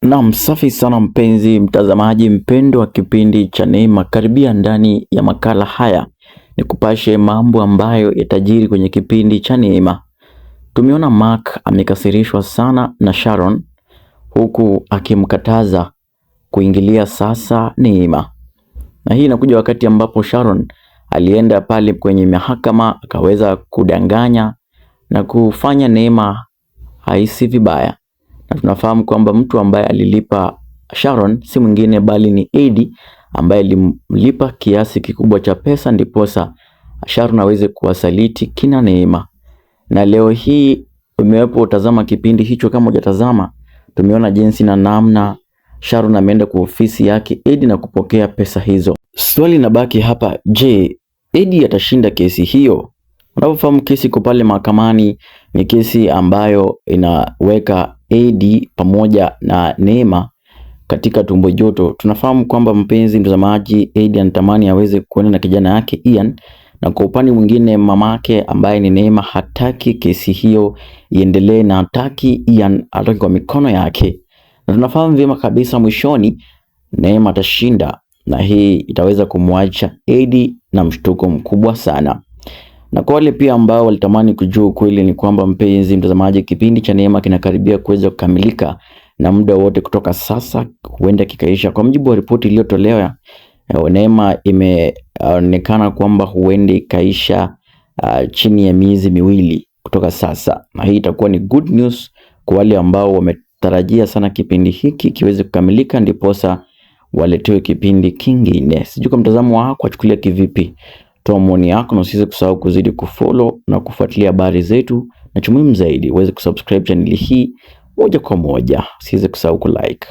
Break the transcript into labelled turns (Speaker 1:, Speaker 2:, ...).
Speaker 1: Naam, safi sana mpenzi mtazamaji mpendo wa kipindi cha Neema, karibia ndani ya makala haya nikupashe mambo ambayo yatajiri kwenye kipindi cha Neema. Tumeona Mark amekasirishwa sana na Sharon huku akimkataza kuingilia sasa Neema. Na hii inakuja wakati ambapo Sharon alienda pale kwenye mahakama akaweza kudanganya na kufanya Neema haisi vibaya. Na tunafahamu kwamba mtu ambaye alilipa Sharon si mwingine bali ni Eddie ambaye alimlipa kiasi kikubwa cha pesa ndiposa Sharon aweze kuwasaliti kina Neema. Na leo hii umewepo utazama kipindi hicho, kama hujatazama tumeona jinsi na namna Sharon ameenda kwa ofisi yake Eddie na kupokea pesa hizo. Swali linabaki hapa, je, Eddie atashinda kesi hiyo? Unapofahamu kesi iko pale mahakamani, ni kesi ambayo inaweka Eddie pamoja na Neema katika tumbo joto. Tunafahamu kwamba mpenzi mtazamaji, Eddie anatamani aweze kuenda na kijana yake Ian, na kwa upande mwingine mamake ambaye ni Neema hataki kesi hiyo iendelee na hataki Ian atoke kwa mikono yake. Na tunafahamu vyema kabisa mwishoni Neema atashinda, na hii itaweza kumwacha Eddie na mshtuko mkubwa sana. Na kwa wale pia ambao walitamani kujua ukweli ni kwamba mpenzi mtazamaji, kipindi cha Neema kinakaribia kuweza kukamilika na muda wote kutoka sasa huenda kikaisha. Kwa mujibu wa ripoti iliyotolewa, Neema imeonekana kwamba huenda ikaisha chini ya miezi miwili kutoka sasa. Na hii itakuwa ni good news kwa wale ambao wametarajia sana kipindi hiki kiweze kukamilika ndiposa waletewe kipindi kingine. Sijui kwa mtazamo wako achukulia kivipi? Toa maoni yako na usiweze kusahau kuzidi kufollow na kufuatilia habari zetu, na cha muhimu zaidi uweze kusubscribe channel hii moja kwa moja. Usiweze kusahau kulike.